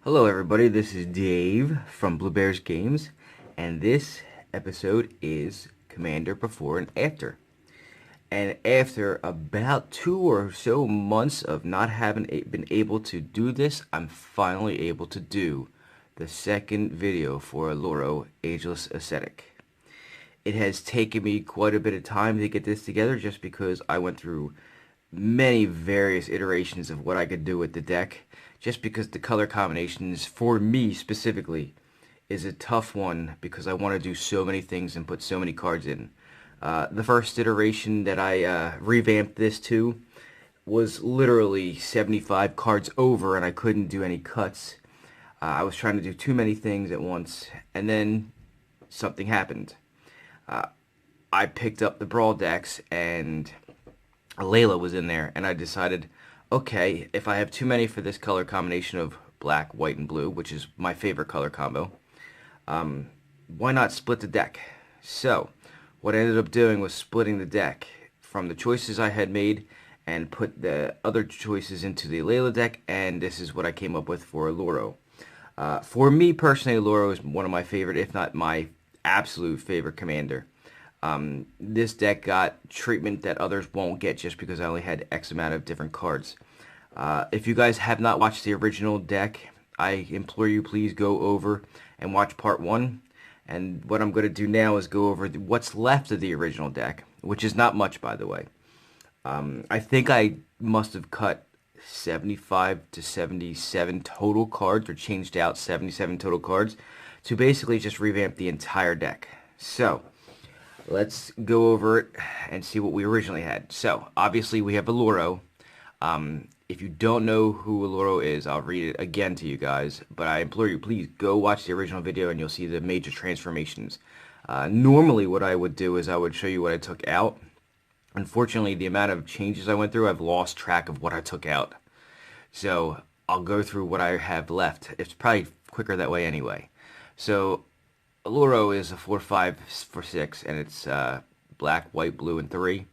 Hello everybody, this is Dave from Blue Bears Games, and this episode is Commander Before and After. And after about 2 or so months of not having been able to do this, I'm finally able to do the second video for Oloro, Ageless Ascetic. It has taken me quite a bit of time to get this together just because I went through many various iterations of what I could do with the deck, just because the color combinations for me specifically is a tough one because I want to do so many things and put so many cards in. The first iteration that I revamped this to was literally 75 cards over and I couldn't do any cuts. I was trying to do too many things at once, and then something happened. I picked up the Brawl decks and Layla was in there, and I decided, okay, if I have too many for this color combination of black, white, and blue, which is my favorite color combo, why not split the deck? So, what I ended up doing was splitting the deck from the choices I had made and put the other choices into the Layla deck, and this is what I came up with for Oloro. For me personally, Oloro is one of my favorite, if not my absolute favorite commander. This deck got treatment that others won't get just because I only had X amount of different cards. If you guys have not watched the original deck, I implore you please go over and watch part 1. And what I'm going to do now is go over what's left of the original deck, which is not much, by the way. I think I must have cut 75 to 77 total cards, or changed out 77 total cards, to basically just revamp the entire deck. So, let's go over it and see what we originally had. So, obviously we have Oloro. If you don't know who Oloro is, I'll read it again to you guys, but I implore you, please go watch the original video and you'll see the major transformations. Normally what I would do is I would show you what I took out. Unfortunately, the amount of changes I went through, I've lost track of what I took out. So, I'll go through what I have left. It's probably quicker that way anyway. So, Oloro is a 4/5 for 6, and it's black, white, blue, and 3.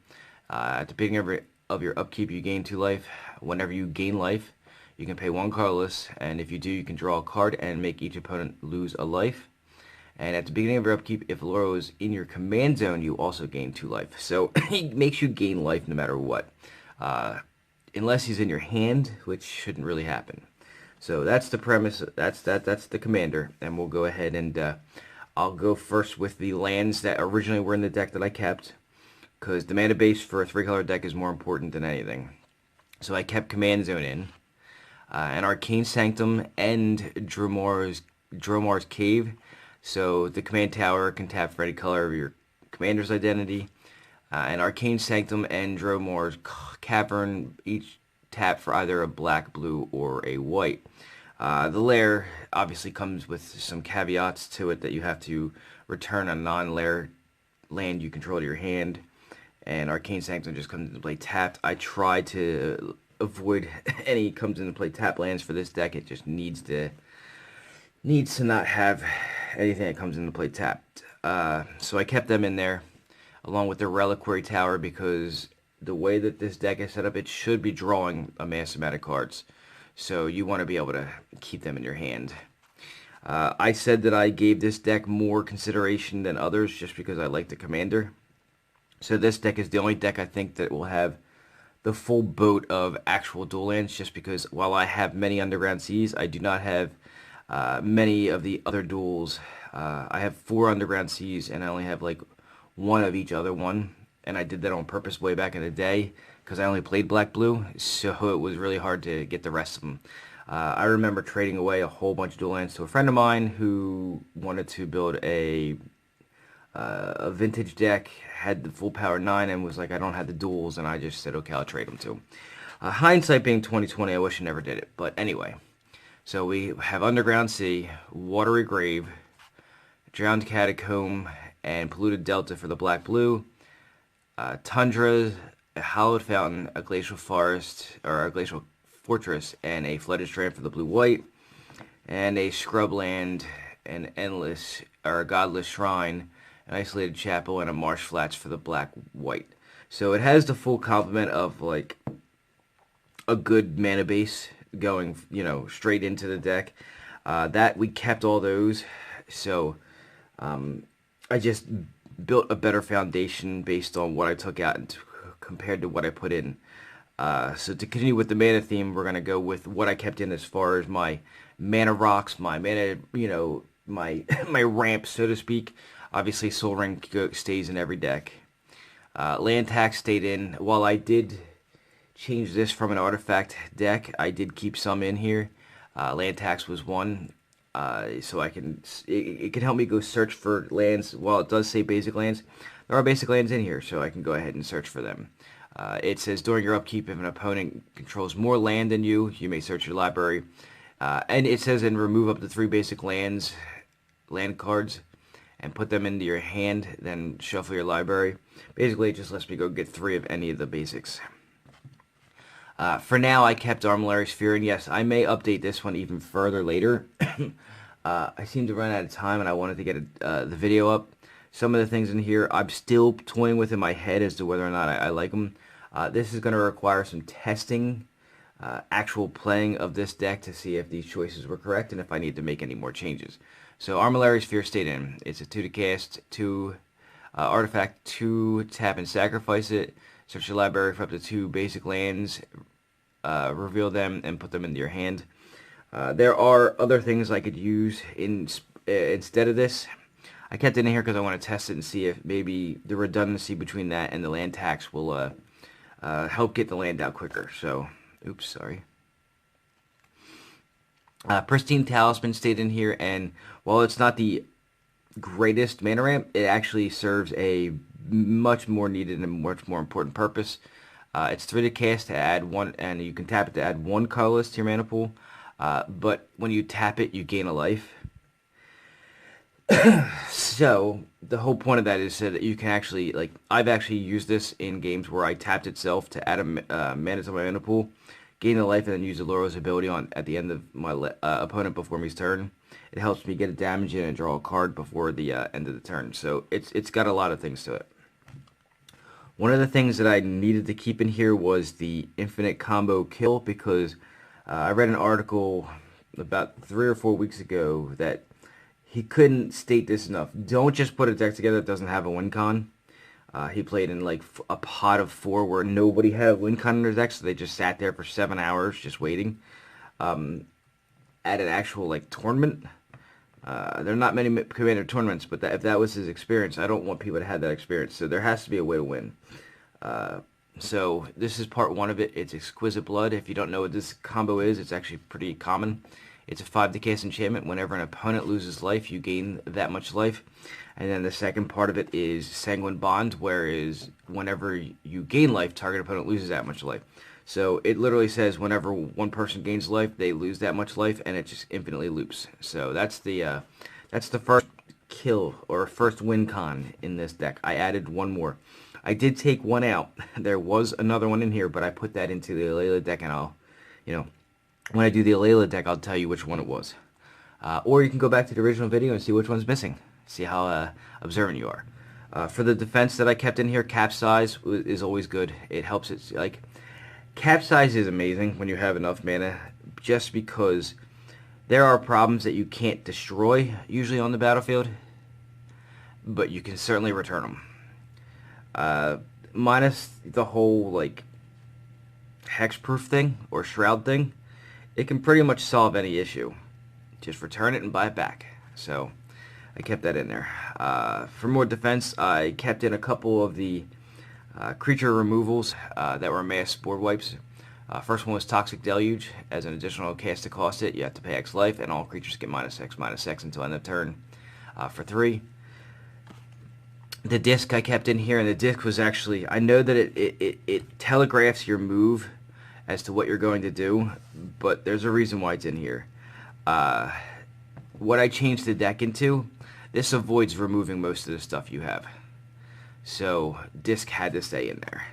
At the beginning of your upkeep, you gain 2 life. Whenever you gain life, you can pay 1 colorless, and if you do, you can draw a card and make each opponent lose a life. And at the beginning of your upkeep, if Oloro is in your command zone, you also gain 2 life. So he makes you gain life no matter what, unless he's in your hand, which shouldn't really happen. So that's the premise. That's the commander, and we'll go ahead and I'll go first with the lands that originally were in the deck that I kept, because the mana base for a 3-color deck is more important than anything. So I kept Command Zone in, and Arcane Sanctum and Dromar's Cave. So the Command Tower can tap for any color of your commander's identity, and Arcane Sanctum and Dromar's Cavern each tap for either a black, blue, or a white. The lair obviously comes with some caveats to it, that you have to return a non-lair land you control to your hand, and Arcane Sanctum just comes into play tapped. I try to avoid any comes into play tap lands for this deck. It just needs to not have anything that comes into play tapped. So I kept them in there along with the Reliquary Tower, because the way that this deck is set up, it should be drawing a mass amount of cards. So you want to be able to keep them in your hand. I said that I gave this deck more consideration than others just because I like the commander. So this deck is the only deck I think that will have the full boat of actual dual lands, just because while I have many Underground Seas, I do not have many of the other duels. I have 4 Underground Seas and I only have like 1 of each other one. And I did that on purpose way back in the day, because I only played black-blue, so it was really hard to get the rest of them. I remember trading away a whole bunch of dual lands to a friend of mine who wanted to build a vintage deck, had the full power 9, and was like, I don't have the duels, and I just said, okay, I'll trade them to him. Hindsight being 2020, I wish I never did it, but anyway. So we have Underground Sea, Watery Grave, Drowned Catacomb, and Polluted Delta for the black-blue. Tundra, a Hallowed Fountain, a Glacial Forest, or a Glacial Fortress, and a Flooded Strand for the blue-white, and a Scrubland, an Endless, or a Godless Shrine, an Isolated Chapel, and a Marsh Flats for the black-white. So it has the full complement of, like, a good mana base going, straight into the deck. That we kept all those, so I just built a better foundation based on what I took out and compared to what I put in. So to continue with the mana theme, we're gonna go with what I kept in as far as my mana rocks, my mana, my my ramp, so to speak. Obviously, Soul Ring stays in every deck. Land tax stayed in. While I did change this from an artifact deck, I did keep some in here. Land tax was one, so it can help me go search for lands. While it does say basic lands, there are basic lands in here, so I can go ahead and search for them. It says during your upkeep, if an opponent controls more land than you, you may search your library. And it says and remove up to 3 basic land cards, and put them into your hand, then shuffle your library. Basically, it just lets me go get 3 of any of the basics. For now, I kept Armillary Sphere, and yes, I may update this one even further later. I seem to run out of time, and I wanted to get the video up. Some of the things in here, I'm still toying with in my head as to whether or not I like them. This is going to require some testing, actual playing of this deck to see if these choices were correct and if I need to make any more changes. So Armillary Sphere stayed in. It's a 2 to cast, 2 artifact, 2 tap and sacrifice it. Search your library for up to 2 basic lands, reveal them, and put them into your hand. There are other things I could use instead of this. I kept it in here because I want to test it and see if maybe the redundancy between that and the land tax will help get the land out quicker. So, oops, sorry. Pristine Talisman stayed in here, and while it's not the greatest mana ramp, it actually serves a much more needed and much more important purpose. It's 3 to cast to add 1, and you can tap it to add 1 colorless to your mana pool. But when you tap it, you gain a life. So the whole point of that is so that you can actually, like, I've actually used this in games where I tapped itself to add a mana to my mana pool, gain a life, and then use Oloro's ability at the end of my opponent before me's turn. It helps me get a damage in and draw a card before the end of the turn. So it's got a lot of things to it. One of the things that I needed to keep in here was the infinite combo kill, because I read an article about 3 or 4 weeks ago that he couldn't state this enough. Don't just put a deck together that doesn't have a win con. He played in like a pot of 4 where nobody had a win con in their deck, so they just sat there for 7 hours just waiting. At an actual like tournament, there are not many Commander tournaments, but if that was his experience, I don't want people to have that experience. So there has to be a way to win. So this is part 1 of it. It's Exquisite Blood. If you don't know what this combo is, it's actually pretty common. It's a 5 to cast enchantment. Whenever an opponent loses life, you gain that much life. And then the second part of it is Sanguine Bond, whereas whenever you gain life, target opponent loses that much life. So it literally says whenever one person gains life, they lose that much life, and it just infinitely loops. So that's the first kill or first win con in this deck. I added 1 more. I did take 1 out. There was another one in here, but I put that into the Alayla deck, and I'll, when I do the Alayla deck, I'll tell you which one it was. Or you can go back to the original video and see which one's missing. See how observant you are. For the defense that I kept in here, Capsize is always good. It helps it, like, Capsize is amazing when you have enough mana, just because there are problems that you can't destroy usually on the battlefield, but you can certainly return them. Minus the whole, like, hexproof thing or shroud thing, it can pretty much solve any issue. Just return it and buy it back. So I kept that in there. For more defense, I kept in a couple of the creature removals that were mass board wipes. First one was Toxic Deluge. As an additional cast to cost it, you have to pay X life, and all creatures get -X until end of turn for 3. The disc I kept in here, and the disc was actually, I know that it telegraphs your move as to what you're going to do, but there's a reason why it's in here. What I changed the deck into, this avoids removing most of the stuff you have. So, disc had to stay in there.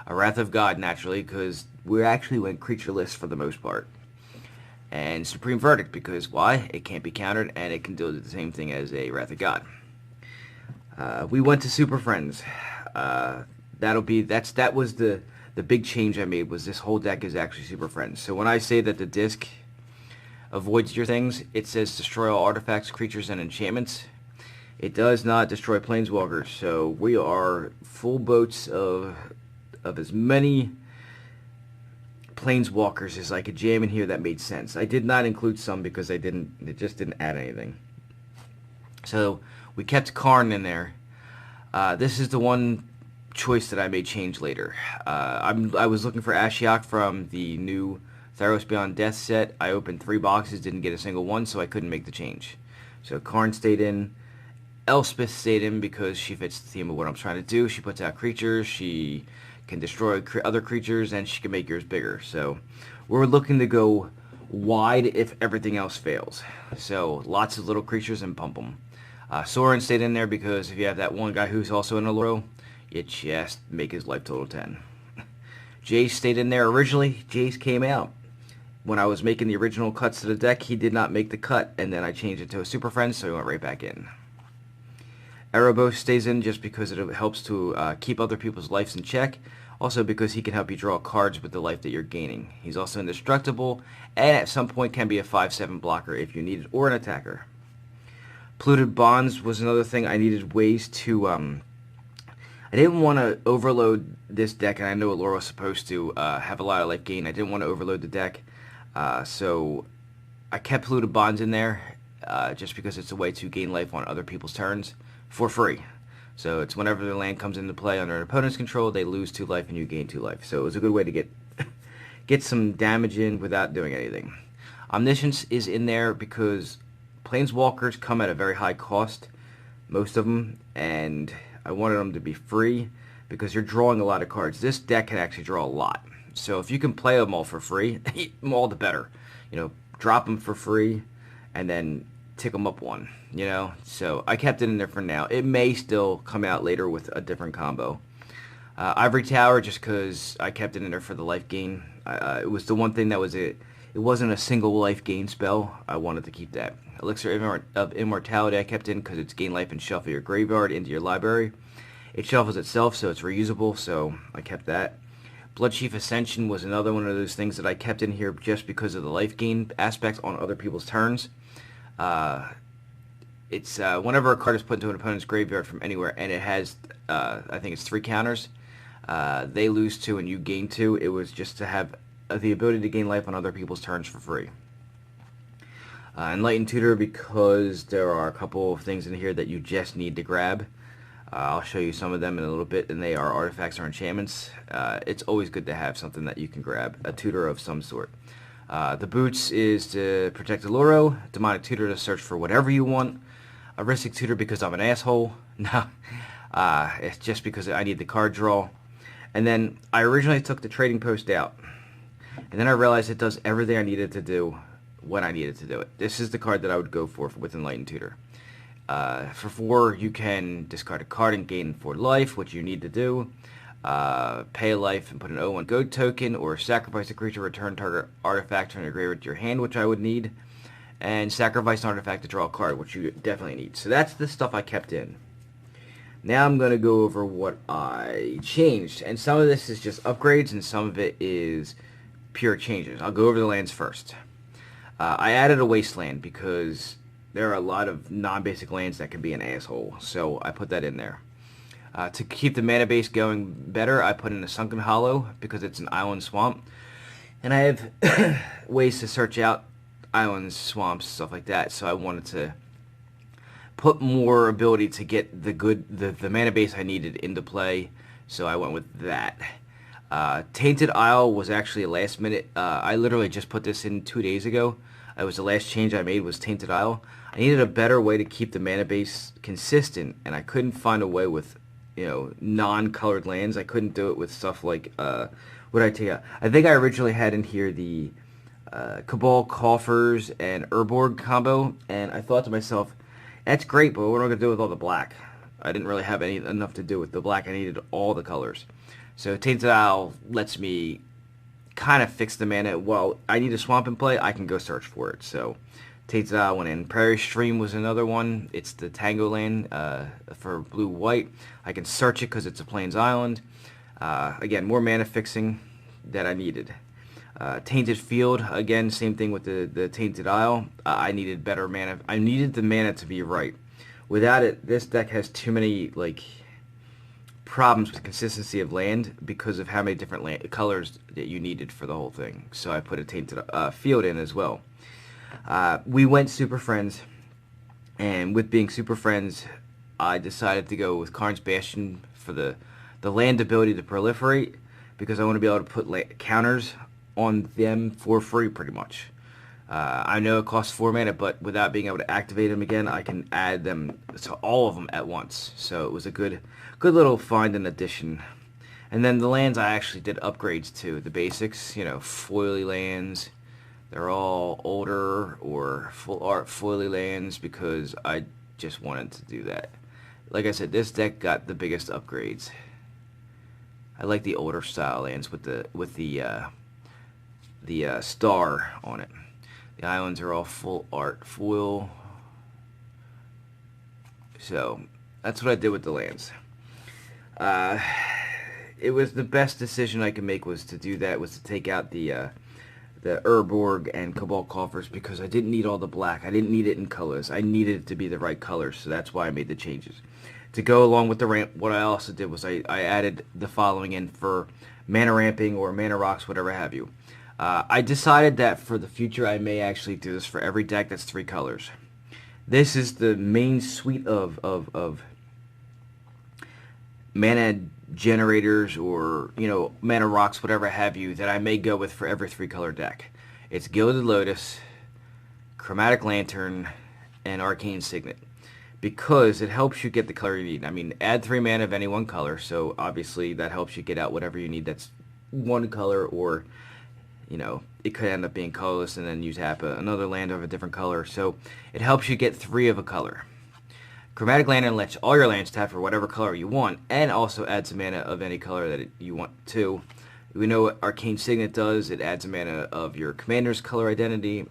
A Wrath of God, naturally, because we actually went creatureless for the most part. And Supreme Verdict, because why? It can't be countered, and it can do the same thing as a Wrath of God. We went to Super Friends. That was the big change I made, was this whole deck is actually Super Friends. So when I say that the disc avoids your things. It says destroy all artifacts, creatures, and enchantments. It does not destroy planeswalkers, so we are full boats of as many planeswalkers as I could jam in here that made sense. I did not include some because it just didn't add anything. So we kept Karn in there. This is the one choice that I may change later. I was looking for Ashiok from the new Theros Beyond Death set. I opened 3 boxes, didn't get a single one, so I couldn't make the change. So Karn stayed in. Elspeth stayed in because she fits the theme of what I'm trying to do. She puts out creatures, she can destroy other creatures, and she can make yours bigger. So we're looking to go wide if everything else fails. So lots of little creatures and pump them. Soren stayed in there because if you have that one guy who's also in Oloro, you just make his life total 10. Jace stayed in there originally. Jace came out. When I was making the original cuts to the deck, he did not make the cut, and then I changed it to a Super Friend, so he went right back in. Erebos stays in just because it helps to keep other people's lives in check. Also because he can help you draw cards with the life that you're gaining. He's also indestructible, and at some point can be a 5/7 blocker if you need it, or an attacker. Polluted Bonds was another thing. I needed ways to... I didn't want to overload this deck, and I know Oloro was supposed to have a lot of life gain. I didn't want to overload the deck, so I kept Polluted Bonds in there just because it's a way to gain life on other people's turns for free. So it's whenever their land comes into play under an opponent's control, they lose 2 life and you gain 2 life. So it was a good way to get some damage in without doing anything. Omniscience is in there because planeswalkers come at a very high cost, most of them, and I wanted them to be free because you're drawing a lot of cards. This deck can actually draw a lot. So if you can play them all for free, all the better. You know, drop them for free and then tick them up one, you know. So I kept it in there for now. It may still come out later with a different combo. Ivory Tower, just because I kept it in there for the life gain. It was the one thing that was it. It wasn't a single life gain spell. I wanted to keep that. Elixir of Immortality I kept in because it's gain life and shuffle your graveyard into your library. It shuffles itself, so it's reusable, so I kept that. Bloodchief Ascension was another one of those things that I kept in here just because of the life gain aspect on other people's turns. It's whenever a card is put into an opponent's graveyard from anywhere, and it has, I think it's 3 counters, they lose 2 and you gain 2. It was just to have the ability to gain life on other people's turns for free. Enlightened Tutor, because there are a couple of things in here that you just need to grab. I'll show you some of them in a little bit, and they are artifacts or enchantments. It's always good to have something that you can grab, a tutor of some sort. The Boots is to protect Oloro, Demonic Tutor to search for whatever you want, Aristic Tutor because I'm an asshole, no, it's just because I need the card draw. And then I originally took the Trading Post out, and then I realized it does everything I needed to do when I needed to do it. This is the card that I would go for with Enlightened Tutor. For 4, you can discard a card and gain 4 life, which you need to do. Pay a life and put an 0/1 goat token, or sacrifice a creature, return target artifact from your graveyard to your hand, which I would need. And sacrifice an artifact to draw a card, which you definitely need. So that's the stuff I kept in. Now I'm going to go over what I changed. And some of this is just upgrades, and some of it is pure changes. I'll go over the lands first. I added a Wasteland because there are a lot of non-basic lands that can be an asshole. So I put that in there. To keep the mana base going better, I put in a Sunken Hollow because it's an island swamp. And I have ways to search out islands, swamps, stuff like that. So I wanted to put more ability to get the mana base I needed into play. So I went with that. Tainted Isle was actually a last minute. I literally just put this in 2 days ago. It was the last change I made was Tainted Isle. I needed a better way to keep the mana base consistent, and I couldn't find a way with, you know, non-colored lands. I couldn't do it with stuff like, what did I take out? I think I originally had in here the Cabal, Coffers, and Urborg combo, and I thought to myself, that's great, but what am I going to do with all the black? I didn't really have enough to do with the black. I needed all the colors. So Tainted Isle lets me kind of fix the mana. While I need a swamp in play, I can go search for it. So Tainted Isle went in. Prairie Stream was another one. It's the Tango land for blue-white. I can search it because it's a Plains Island. Again, more mana fixing that I needed. Tainted Field, again, same thing with the Tainted Isle. I needed better mana. I needed the mana to be right. Without it, this deck has too many like problems with consistency of land because of how many different colors that you needed for the whole thing. So I put a Tainted Field in as well. We went Super Friends, and with being Super Friends, I decided to go with Karn's Bastion for the land ability to proliferate, because I want to be able to put counters on them for free, pretty much. I know it costs 4 mana, but without being able to activate them again, I can add them to all of them at once. So it was a good little find and addition. And then the lands, I actually did upgrades to the basics, you know, foily lands. They're all older or full art foily lands because I just wanted to do that. Like I said, this deck got the biggest upgrades. I like the older style lands with the star on it. The islands are all full art foil. So that's what I did with the lands. It was the best decision I could make, was to do that, was to take out the Urborg and Cobalt Coffers, because I didn't need all the black. I didn't need it in colors. I needed it to be the right colors, so that's why I made the changes. To go along with the ramp, what I also did was I added the following in for mana ramping or mana rocks, whatever have you. I decided that for the future I may actually do this for every deck that's 3 colors. This is the main suite of mana generators, or, you know, mana rocks, whatever have you, that I may go with for every 3 color deck. It's Gilded Lotus, Chromatic Lantern, and Arcane Signet, because it helps you get the color you need. I mean, add 3 mana of any one color, so obviously that helps you get out whatever you need that's one color, or, you know, it could end up being colorless and then you tap another land of a different color. So it helps you get 3 of a color. Chromatic Lantern lets all your lands tap for whatever color you want, and also adds a mana of any color that you want to. We know what Arcane Signet does. It adds a mana of your commander's color identity.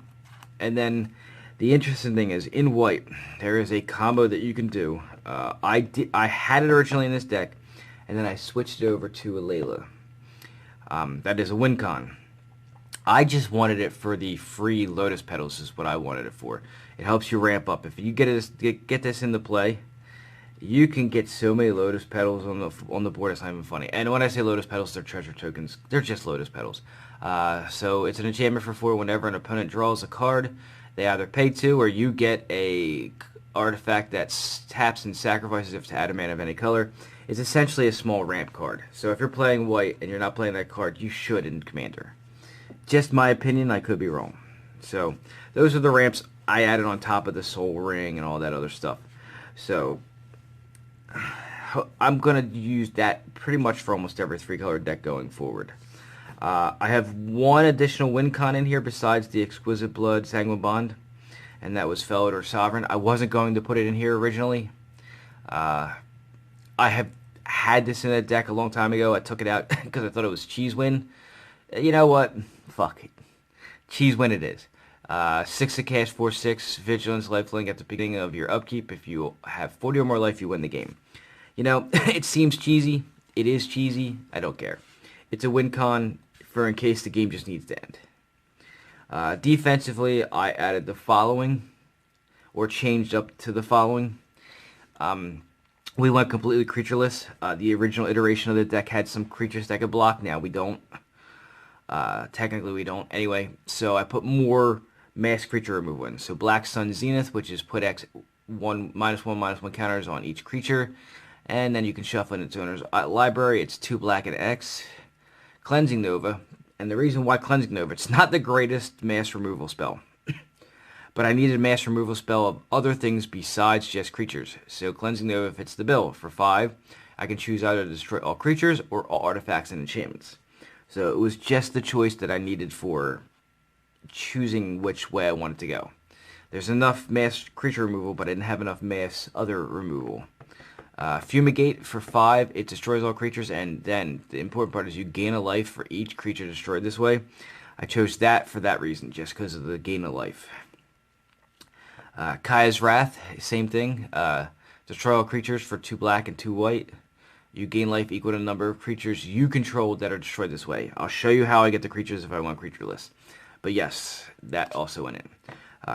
And then the interesting thing is, in white, there is a combo that you can do. I had it originally in this deck, and then I switched it over to a Layla. That is a win con. I just wanted it for the free Lotus Petals, is what I wanted it for. It helps you ramp up. If you get this into play, you can get so many Lotus Petals on the board, it's not even funny. And when I say Lotus Petals, they're treasure tokens. They're just Lotus Petals. So it's an enchantment for 4. Whenever an opponent draws a card, they either pay 2 or you get a artifact that taps and sacrifices it to add a mana of any color. It's essentially a small ramp card. So if you're playing white and you're not playing that card, you should in Commander. Just my opinion, I could be wrong. So those are the ramps I added on top of the Soul Ring and all that other stuff. So I'm going to use that pretty much for almost every 3-color deck going forward. I have one additional win con in here besides the Exquisite Blood Sanguine Bond, and that was Felidor Sovereign. I wasn't going to put it in here originally. I have had this in a deck a long time ago. I took it out because I thought it was Cheese Win. You know what? Fuck it. Cheese Win it is. 6 to cast, 4/6, Vigilance, Lifelink at the beginning of your upkeep. If you have 40 or more life, you win the game. You know, it seems cheesy. It is cheesy. I don't care. It's a win con for in case the game just needs to end. Defensively, I added the following, or changed up to the following. We went completely creatureless. The original iteration of the deck had some creatures that could block. Now we don't. Technically we don't. Anyway, so I put more mass creature removal in. So Black Sun Zenith, which is put -1/-1 counters on each creature. And then you can shuffle in its owner's library. It's 2 black and X. Cleansing Nova. And the reason why Cleansing Nova, it's not the greatest mass removal spell. But I needed a mass removal spell of other things besides just creatures. So Cleansing Nova fits the bill. For 5, I can choose either to destroy all creatures or all artifacts and enchantments. So it was just the choice that I needed for choosing which way I wanted to go. There's enough mass creature removal, but I didn't have enough mass other removal. Fumigate for 5, it destroys all creatures, and then the important part is you gain a life for each creature destroyed this way. I chose that for that reason, just because of the gain of life. Kaya's Wrath, same thing. Destroy all creatures for 2 black and 2 white. You gain life equal to the number of creatures you control that are destroyed this way. I'll show you how I get the creatures if I want creature list. But yes, that also went in.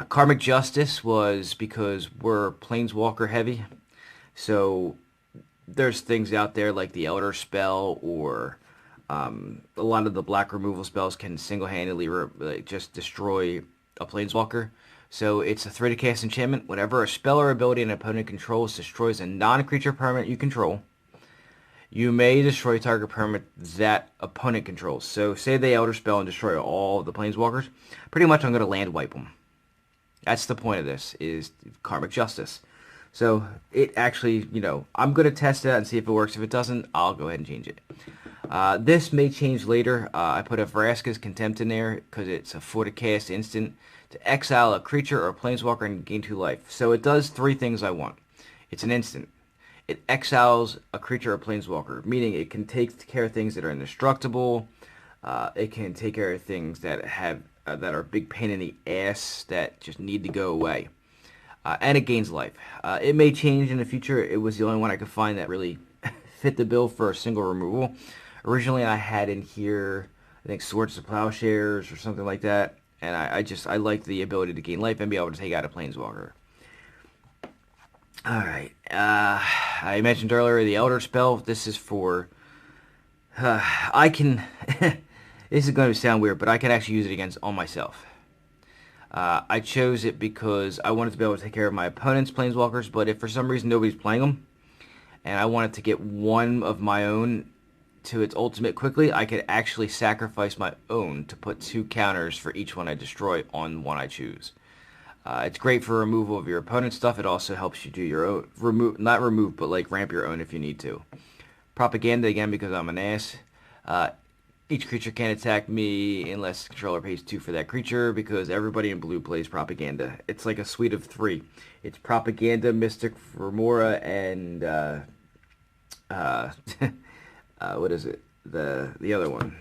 Karmic Justice was because we're Planeswalker heavy. So there's things out there like the Elder spell or a lot of the black removal spells can single-handedly just destroy a Planeswalker. So it's a 3 to cast enchantment. Whenever a spell or ability an opponent controls destroys a non-creature permanent you control, you may destroy target permanent that opponent controls. So say they Elder Spell and destroy all the Planeswalkers. Pretty much I'm going to land wipe them. That's the point of this, is Karmic Justice. So it actually, I'm going to test it out and see if it works. If it doesn't, I'll go ahead and change it. This may change later. I put a Vraska's Contempt in there because it's a 4 to cast instant to exile a creature or a Planeswalker and gain 2 life. So it does 3 things I want. It's an instant. It exiles a creature or Planeswalker, meaning it can take care of things that are indestructible. It can take care of things that have that are a big pain in the ass that just need to go away. And it gains life. It may change in the future. It was the only one I could find that really fit the bill for a single removal. Originally, I had in here, I think, Swords to Plowshares or something like that. And I liked the ability to gain life and be able to take out a Planeswalker. Alright, I mentioned earlier the Elder Spell. This is for, I can, this is going to sound weird, but I can actually use it on myself. I chose it because I wanted to be able to take care of my opponent's Planeswalkers, but if for some reason nobody's playing them, and I wanted to get one of my own to its ultimate quickly, I could actually sacrifice my own to put 2 counters for each one I destroy on one I choose. It's great for removal of your opponent's stuff. It also helps you do your own, not remove, but like ramp your own if you need to. Propaganda, again, because I'm an ass. Each creature can't attack me unless the controller pays 2 for that creature, because everybody in blue plays Propaganda. It's like a suite of 3. It's Propaganda, Mystic Remora, and what is it? The other one.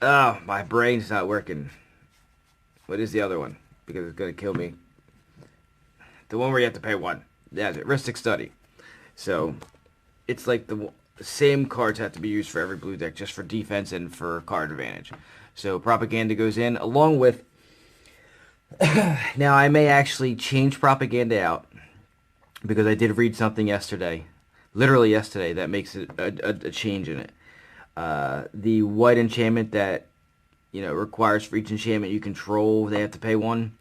Oh, my brain's not working. What is the other one? Because it's going to kill me. The one where you have to pay 1. That's it. Ristic Study. So, it's like the same cards have to be used for every blue deck, just for defense and for card advantage. So, Propaganda goes in, along with... Now, I may actually change Propaganda out, because I did read something yesterday, literally yesterday, that makes it a change in it. The white enchantment that requires for each enchantment you control, they have to pay 1.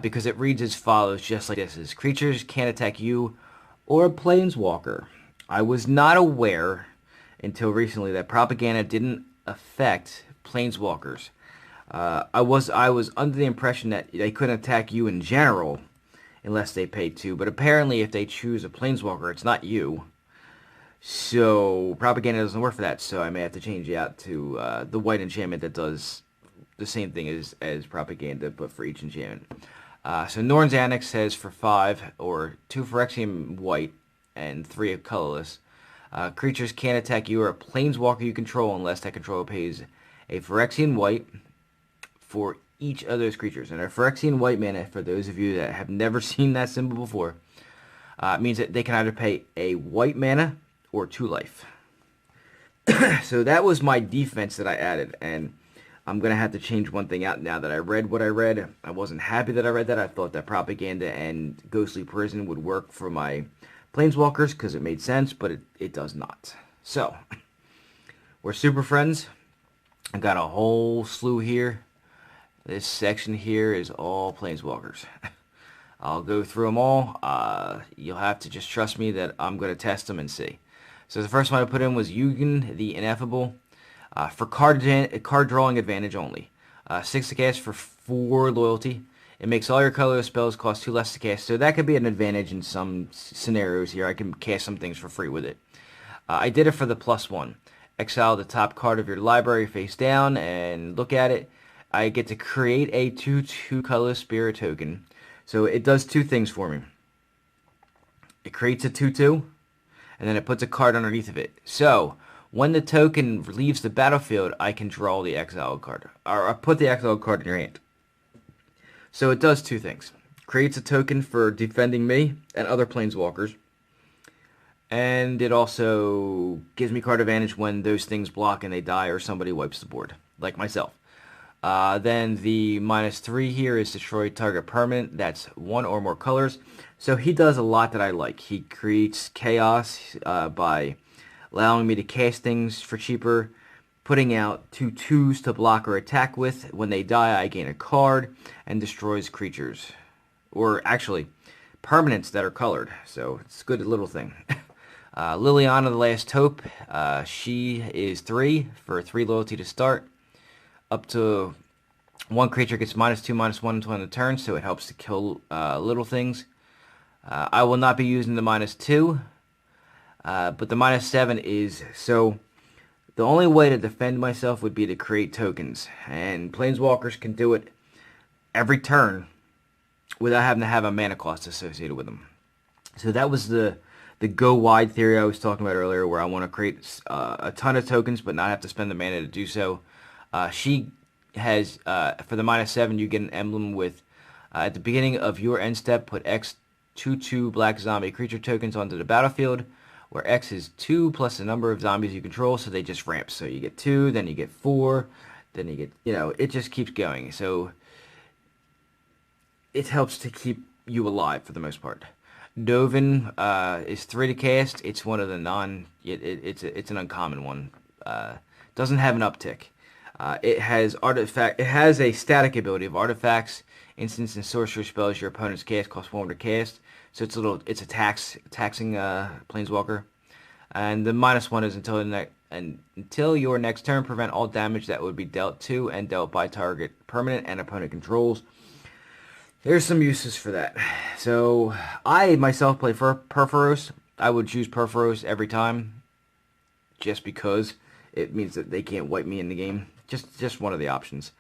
Because it reads as follows, just like this. Creatures can't attack you or a Planeswalker. I was not aware until recently that Propaganda didn't affect Planeswalkers. I was under the impression that they couldn't attack you in general unless they pay 2. But apparently if they choose a Planeswalker, it's not you. So Propaganda doesn't work for that. So I may have to change it out to the white enchantment that does the same thing as Propaganda, but for each enchantment. So Norn's Annex says for 5, or 2 Phyrexian white, and 3 of colorless. Creatures can't attack you or a Planeswalker you control unless that controller pays a Phyrexian white for each of those creatures. And a Phyrexian white mana, for those of you that have never seen that symbol before, means that they can either pay a white mana or 2 life. So that was my defense that I added, and I'm going to have to change one thing out now that I read what I read. I wasn't happy that I read that. I thought that Propaganda and Ghostly Prison would work for my Planeswalkers because it made sense, but it does not. So, we're super friends. I got a whole slew here. This section here is all Planeswalkers. I'll go through them all. You'll have to just trust me that I'm going to test them and see. So the first one I put in was Yugen the Ineffable. For card drawing advantage only. 6 to cast for 4 loyalty. It makes all your colorless spells cost 2 less to cast, so that could be an advantage in some scenarios here. I can cast some things for free with it. I did it for the +1. Exile the top card of your library face down and look at it. I get to create a 2/2 colorless spirit token. So it does 2 things for me. It creates a 2/2, and then it puts a card underneath of it. So when the token leaves the battlefield, I can draw the exiled card. Or I put the exiled card in your hand. So it does 2 things. Creates a token for defending me and other Planeswalkers. And it also gives me card advantage when those things block and they die or somebody wipes the board, like myself. Then the -3 here is destroy target permanent. That's one or more colors. So he does a lot that I like. He creates chaos by allowing me to cast things for cheaper, putting out 2/2s to block or attack with. When they die, I gain a card and destroys creatures. Or actually, permanents that are colored. So it's a good little thing. Liliana, the Last Hope. She is 3 for 3 loyalty to start. Up to one creature gets -2/-1 until end of turn, so it helps to kill little things. I will not be using the -2, but the -7 is so. The only way to defend myself would be to create tokens, and Planeswalkers can do it every turn without having to have a mana cost associated with them. So that was the go wide theory I was talking about earlier, where I want to create a ton of tokens but not have to spend the mana to do so. She has, for the -7, you get an emblem with, at the beginning of your end step, put X 2/2 black zombie creature tokens onto the battlefield, where X is 2 plus the number of zombies you control, so they just ramp. So you get 2, then you get 4, then you get, it just keeps going. So it helps to keep you alive for the most part. Dovin is 3 to cast. It's one of the it's an uncommon one. Doesn't have an uptick. It has a static ability of artifacts, instants, and sorcery spells your opponent's cast cost 1 to cast. So it's a taxing planeswalker. And the -1 is until your next turn, prevent all damage that would be dealt to and dealt by target permanent and opponent controls. There's some uses for that. So I myself play for Purphoros. I would choose Purphoros every time, just because it means that they can't wipe me in the game. Just one of the options.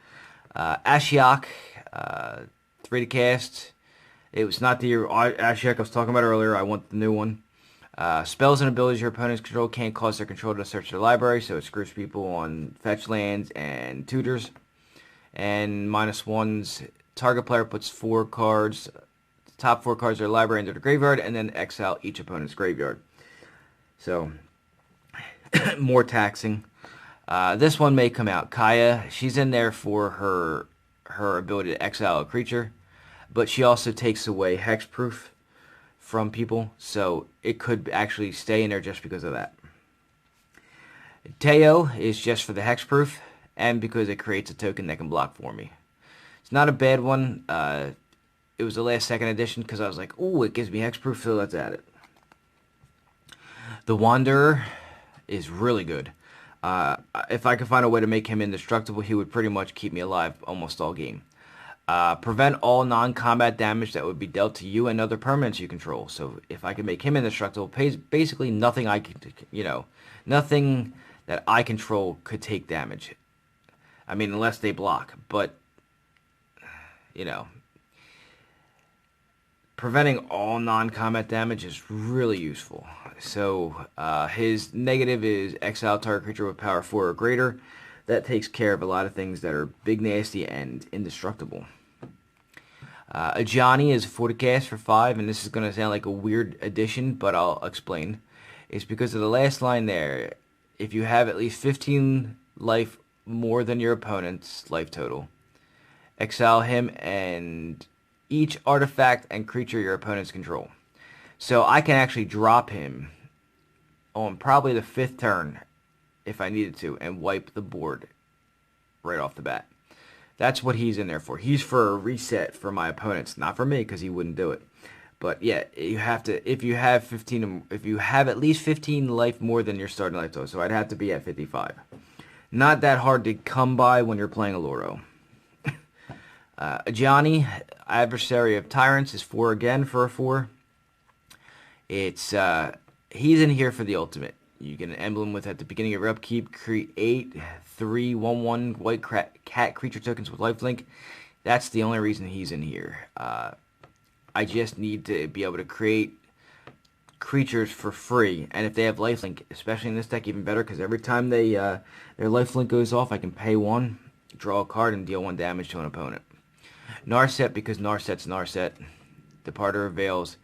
Ashiok, 3 to cast. It was not the Ashiok I was talking about earlier. I want the new one. Spells and abilities your opponents control can't cause their controller to search their library, so it screws people on fetch lands and tutors. And -1's, target player puts 4 cards, the top 4 cards of their library into the graveyard, and then exile each opponent's graveyard. So, more taxing. This one may come out. Kaya, she's in there for her ability to exile a creature, but she also takes away hexproof from people, so it could actually stay in there just because of that. Teo is just for the hexproof, and because it creates a token that can block for me. It's not a bad one. It was the last second edition because I was like, oh, it gives me hexproof, so let's add it. The Wanderer is really good. If I could find a way to make him indestructible, he would pretty much keep me alive almost all game. Prevent all non-combat damage that would be dealt to you and other permanents you control. So if I can make him indestructible, basically nothing nothing that I control could take damage. I mean, unless they block. But, preventing all non-combat damage is really useful. So his negative is exile target creature with power 4 or greater. That takes care of a lot of things that are big, nasty, and indestructible. Ajani is 4 to cast for 5, and this is going to sound like a weird addition, but I'll explain. It's because of the last line there. If you have at least 15 life more than your opponent's life total, exile him and each artifact and creature your opponents control. So I can actually drop him on probably the 5th turn if I needed to and wipe the board right off the bat. That's what he's in there for. He's for a reset for my opponents, not for me because he wouldn't do it. But yeah, you have to, if you have at least 15 life more than your starting life total. So I'd have to be at 55. Not that hard to come by when you're playing Oloro. Ajani, Adversary of Tyrants, is 4 again for a 4. It's he's in here for the ultimate. You get an emblem with, at the beginning of your upkeep, create 3 1/1 white cat creature tokens with lifelink. That's the only reason he's in here. I just need to be able to create creatures for free, and if they have lifelink, especially in this deck, even better, because every time their lifelink goes off, I can pay 1, draw a card, and deal 1 damage to an opponent. Narset, because Narset's Narset. Departer of Veils.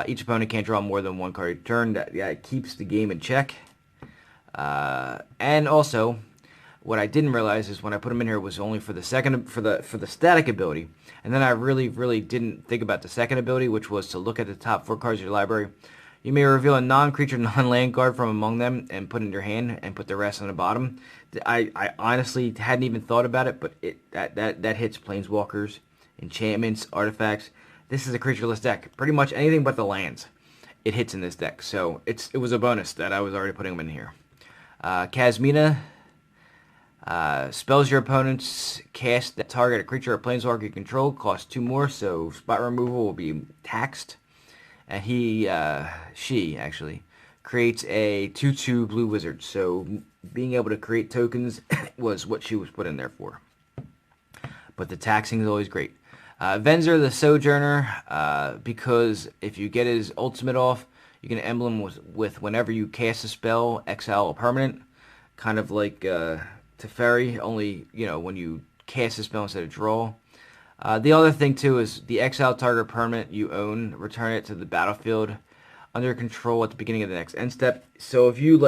Each opponent can't draw more than one card a turn. That keeps the game in check. And also, what I didn't realize is when I put him in here was only for the static ability, and then I really didn't think about the second ability, which was to look at the top 4 cards of your library. You may reveal a non-creature, non-land card from among them and put it in your hand, and put the rest on the bottom. I honestly hadn't even thought about it, but that hits planeswalkers, enchantments, artifacts. This is a creatureless deck. Pretty much anything but the lands, it hits in this deck. So it was a bonus that I was already putting them in here. Kazmina. Spells your opponents cast that target a creature or planeswalker you control costs 2 more, so spot removal will be taxed. And she actually creates a 2/2 blue wizard. So being able to create tokens was what she was put in there for. But the taxing is always great. Venzer the Sojourner, because if you get his ultimate off, you can emblem with whenever you cast a spell, exile a permanent, kind of like Teferi, only, when you cast a spell instead of draw. The other thing, too, is the exile target permanent you own, return it to the battlefield under control at the beginning of the next end step. So if you,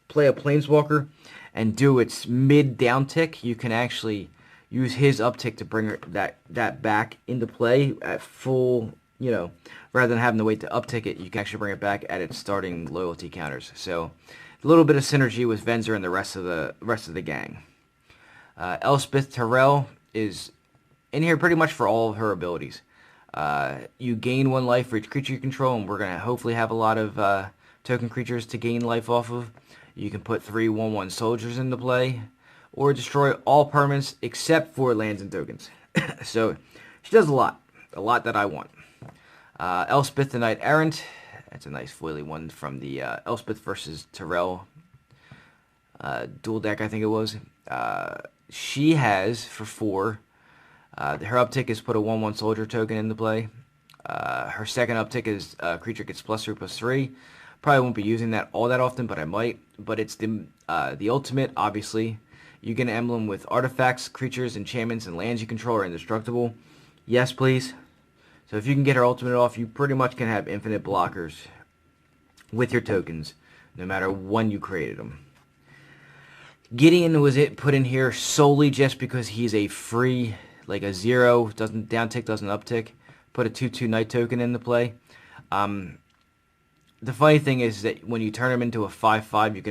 play a Planeswalker and do its mid-down tick, you can actually use his uptick to bring that back into play at full, rather than having to wait to uptick it, you can actually bring it back at its starting loyalty counters. So a little bit of synergy with Venzer and the rest of the gang. Elspeth Terrell is in here pretty much for all of her abilities. You gain 1 life for each creature you control, and we're going to hopefully have a lot of token creatures to gain life off of. You can put 3 1/1 soldiers into play, or destroy all permanents except for lands and tokens. So she does a lot that I want. Elspeth the Knight Errant. That's a nice foily one from the Elspeth versus Terrell dual deck, I think it was. She has, for 4, her uptick is put a 1/1 soldier token into play. Her second uptick is creature gets +3/+3. Probably won't be using that all that often, but I might. But it's the ultimate, obviously. You get an emblem with artifacts, creatures, enchantments, and lands you control are indestructible. Yes, please. So if you can get her ultimate off, you pretty much can have infinite blockers with your tokens, no matter when you created them. Gideon was put in here solely just because he's a free, like a 0, doesn't downtick, doesn't uptick. Put a 2/2 Knight token into play. The funny thing is that when you turn him into a 5/5, it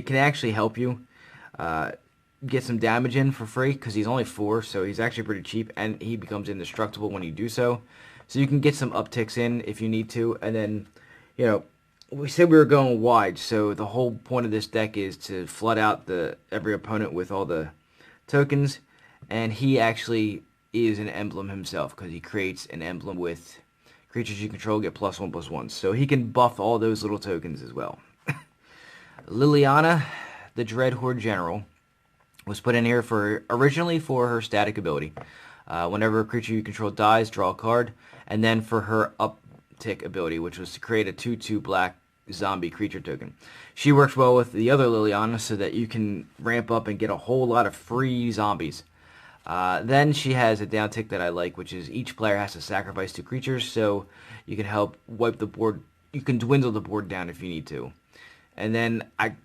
can actually help you get some damage in for free, because he's only 4, so he's actually pretty cheap, and he becomes indestructible when you do so. So you can get some upticks in if you need to, and then, we said we were going wide, so the whole point of this deck is to flood out every opponent with all the tokens, and he actually is an emblem himself, because he creates an emblem with creatures you control get +1/+1, so he can buff all those little tokens as well. Liliana, the Dread Horde General, was put in here originally for her static ability. Whenever a creature you control dies, draw a card, and then for her uptick ability, which was to create a 2/2 black zombie creature token. She works well with the other Liliana so that you can ramp up and get a whole lot of free zombies. Then she has a downtick that I like, which is each player has to sacrifice 2 creatures, so you can help wipe the board. You can dwindle the board down if you need to. And then I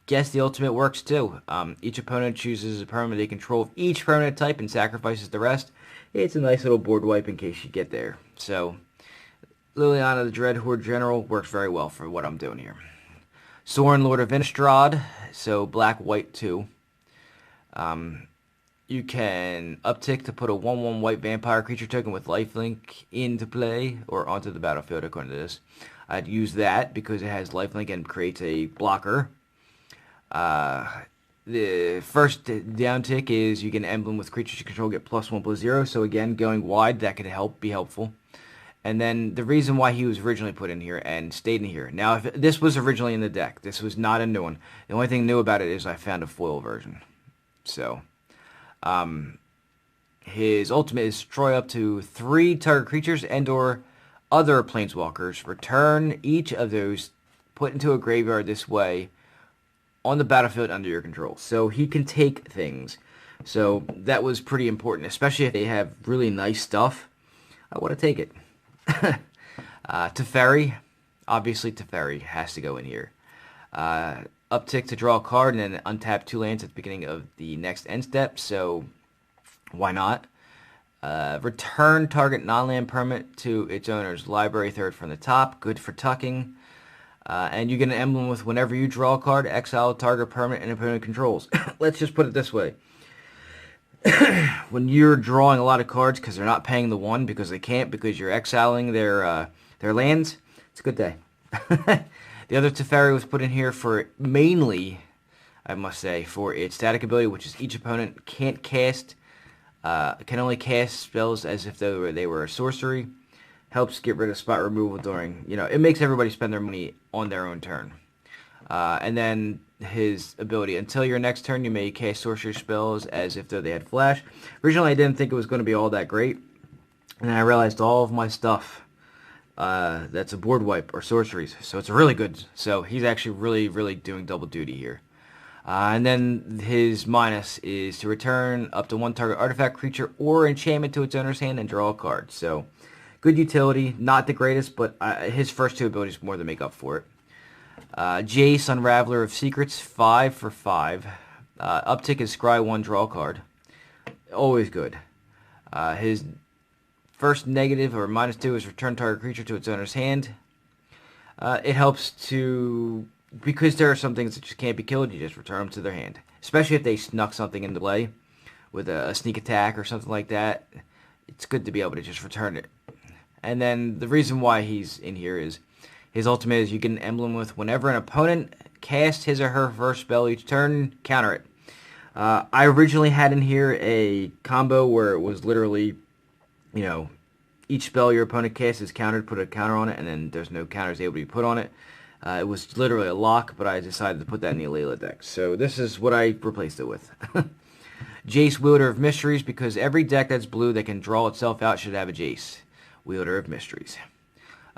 guess the ultimate works too. Each opponent chooses a permanent they control of each permanent type and sacrifices the rest. It's a nice little board wipe in case you get there. So Liliana the Dread Horde General works very well for what I'm doing here. Sorin Lord of Innistrad, so black-white 2. You can uptick to put a 1/1 white vampire creature token with lifelink into play, or onto the battlefield according to this. I'd use that because it has lifelink and creates a blocker. The first downtick is you get an emblem with creatures you control get +1/+0, so again, going wide, that could be helpful. And then the reason why he was originally put in here and stayed in here. Now, if this was originally in the deck, this was not a new one. The only thing new about it is I found a foil version. So, his ultimate is destroy up to 3 target creatures and or other planeswalkers. Return each of those put into a graveyard this way on the battlefield under your control. So he can take things. So that was pretty important, especially if they have really nice stuff. I want to take it. Teferi, obviously Teferi has to go in here. Uptick to draw a card and then untap 2 lands at the beginning of the next end step, so why not? Return target non-land permanent to its owner's library third from the top, good for tucking. And you get an emblem with whenever you draw a card, exile target permanent and opponent controls. Let's just put it this way. When you're drawing a lot of cards because they're not paying the 1 because they can't because you're exiling their lands, it's a good day. The other Teferi was put in here for mainly, I must say, for its static ability, which is each opponent can't cast, can only cast spells as if they were a sorcery. Helps get rid of spot removal during, it makes everybody spend their money on their own turn. And then his ability, until your next turn, you may cast sorcery spells as if though they had flash. Originally, I didn't think it was going to be all that great. And then I realized all of my stuff that's a board wipe or sorceries. So it's really good. So he's actually really, really doing double duty here. And then his minus is to return up to 1 target artifact, creature, or enchantment to its owner's hand and draw a card. So good utility, not the greatest, but his first 2 abilities more than make up for it. Jace, Unraveler of Secrets, 5 for 5. Uptick is scry 1, draw a card. Always good. His first negative or -2 is return target creature to its owner's hand. It helps to, because there are some things that just can't be killed, you just return them to their hand. Especially if they snuck something into play with a sneak attack or something like that. It's good to be able to just return it. And then the reason why he's in here is his ultimate is you get an emblem with whenever an opponent casts his or her first spell each turn, counter it. I originally had in here a combo where it was literally, each spell your opponent casts is countered, put a counter on it, and then there's no counters able to be put on it. It was literally a lock, but I decided to put that in the Alayla deck. So this is what I replaced it with. Jace, Wielder of Mysteries, because every deck that's blue that can draw itself out should have a Jace, Wielder of Mysteries.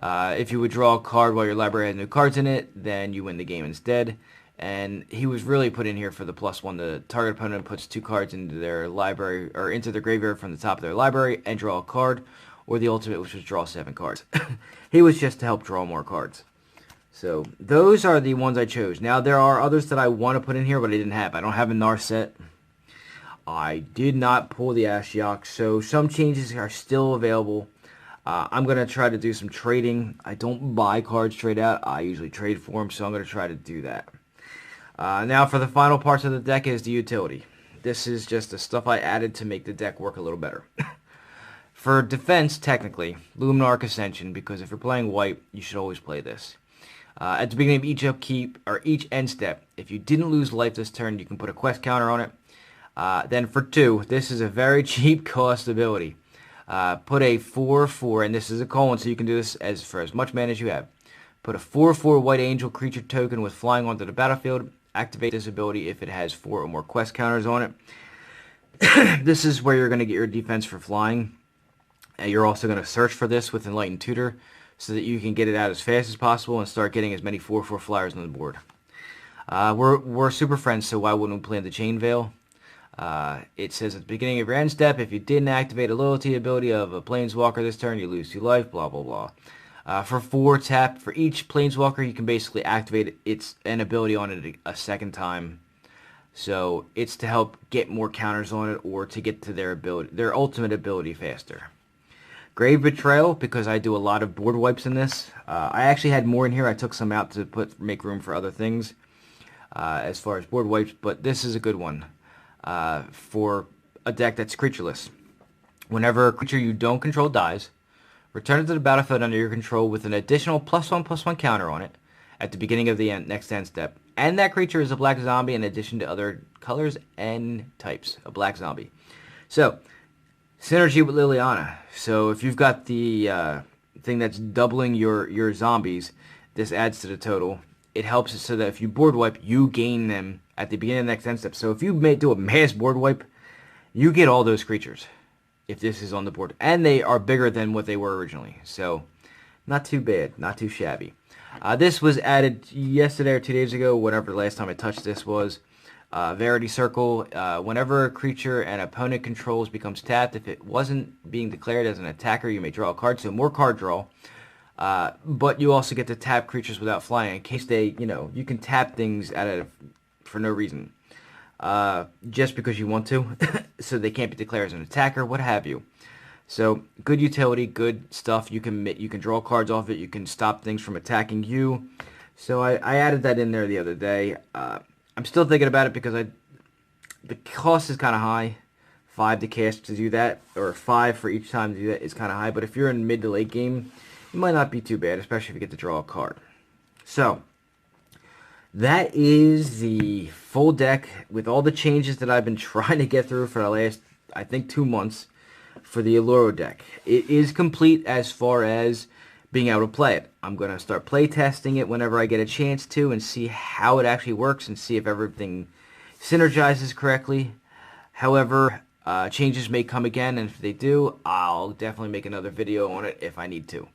If you would draw a card while your library has no cards in it, then you win the game instead. And he was really put in here for the +1. The target opponent puts 2 cards into their library or into their graveyard from the top of their library and draw a card, or the ultimate, which was draw 7 cards. He was just to help draw more cards. So those are the ones I chose. Now there are others that I want to put in here, but I didn't have. I don't have a Narset. I did not pull the Ashiok, so some changes are still available. I'm going to try to do some trading. I don't buy cards straight out. I usually trade for them, so I'm going to try to do that. Now for the final parts of the deck is the utility. This is just the stuff I added to make the deck work a little better. For defense, technically, Luminarch Ascension, because if you're playing white, you should always play this. At the beginning of each upkeep, or each end step, if you didn't lose life this turn, you can put a quest counter on it. Then for 2, this is a very cheap cost ability. Put a 4/4, and this is a colon, so you can do this for as much mana as you have. Put a 4/4 White Angel creature token with flying onto the battlefield. Activate this ability if it has 4 or more quest counters on it. This is where you're going to get your defense for flying. And you're also going to search for this with Enlightened Tutor so that you can get it out as fast as possible and start getting as many 4/4 flyers on the board. We're super friends, so why wouldn't we play the Chain Veil? It says at the beginning of your end step, if you didn't activate a loyalty ability of a Planeswalker this turn, you lose 2 life, blah, blah, blah. For 4 tap, for each Planeswalker, you can basically activate an ability on it a second time. So it's to help get more counters on it or to get to their ultimate ability faster. Grave Betrayal, because I do a lot of board wipes in this. I actually had more in here. I took some out to make room for other things as far as board wipes, but this is a good one. For a deck that's creatureless. Whenever a creature you don't control dies, return it to the battlefield under your control with an additional +1/+1 counter on it at the beginning of the next end step. And that creature is a black zombie in addition to other colors and types. A black zombie. So, synergy with Liliana. So if you've got the thing that's doubling your zombies, this adds to the total. It helps it so that if you board wipe, you gain them at the beginning of the next end step. So if you do a mass board wipe, you get all those creatures if this is on the board. And they are bigger than what they were originally. So not too bad, not too shabby. This was added yesterday or 2 days ago, whenever the last time I touched this was. Verity Circle, whenever a creature an opponent controls becomes tapped, if it wasn't being declared as an attacker, you may draw a card. So more card draw. But you also get to tap creatures without flying in case they, you can tap things for no reason. Just because you want to, so they can't be declared as an attacker, what have you. So good utility, good stuff. You can draw cards off it. You can stop things from attacking you. So I added that in there the other day. I'm still thinking about it because the cost is kind of high. 5 to cast to do that, or 5 for each time to do that is kind of high. But if you're in mid to late game, it might not be too bad, especially if you get to draw a card. So that is the full deck with all the changes that I've been trying to get through for the last, I think, 2 months for the Oloro deck. It is complete as far as being able to play it. I'm going to start play testing it whenever I get a chance to and see how it actually works and see if everything synergizes correctly. However, changes may come again, and if they do, I'll definitely make another video on it if I need to.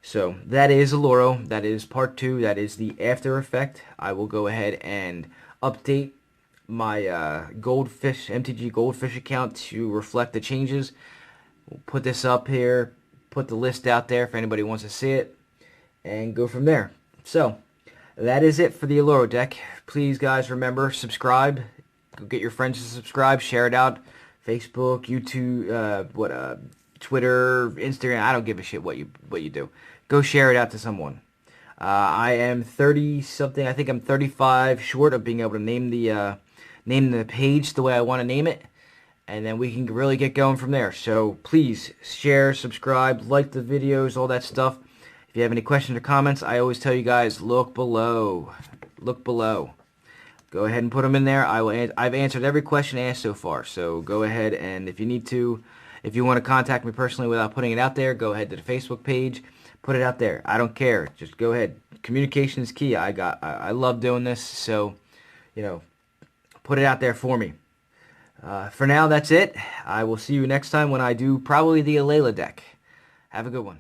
So that is Oloro. That is part 2. That is the after effect. I will go ahead and update my Goldfish MTG Goldfish account to reflect the changes. We'll put this up here, put the list out there if anybody wants to see it, and go from there. So that is it for the Oloro deck. Please, guys, remember, subscribe. Go get your friends to subscribe. Share it out. Facebook, YouTube, Twitter, Instagram. I don't give a shit what you do. Go share it out to someone. I am 30 something. I think I'm 35 short of being able to name the page the way I want to name it, and then we can really get going from there. So please share, subscribe, like the videos, all that stuff. If you have any questions or comments, I always tell you guys, look below. Look below. Go ahead and put them in there. I've answered every question asked so far. So go ahead, and if you want to contact me personally without putting it out there, go ahead to the Facebook page, put it out there. I don't care. Just go ahead. Communication is key. I love doing this, so put it out there for me. For now, that's it. I will see you next time when I do probably the Alayla deck. Have a good one.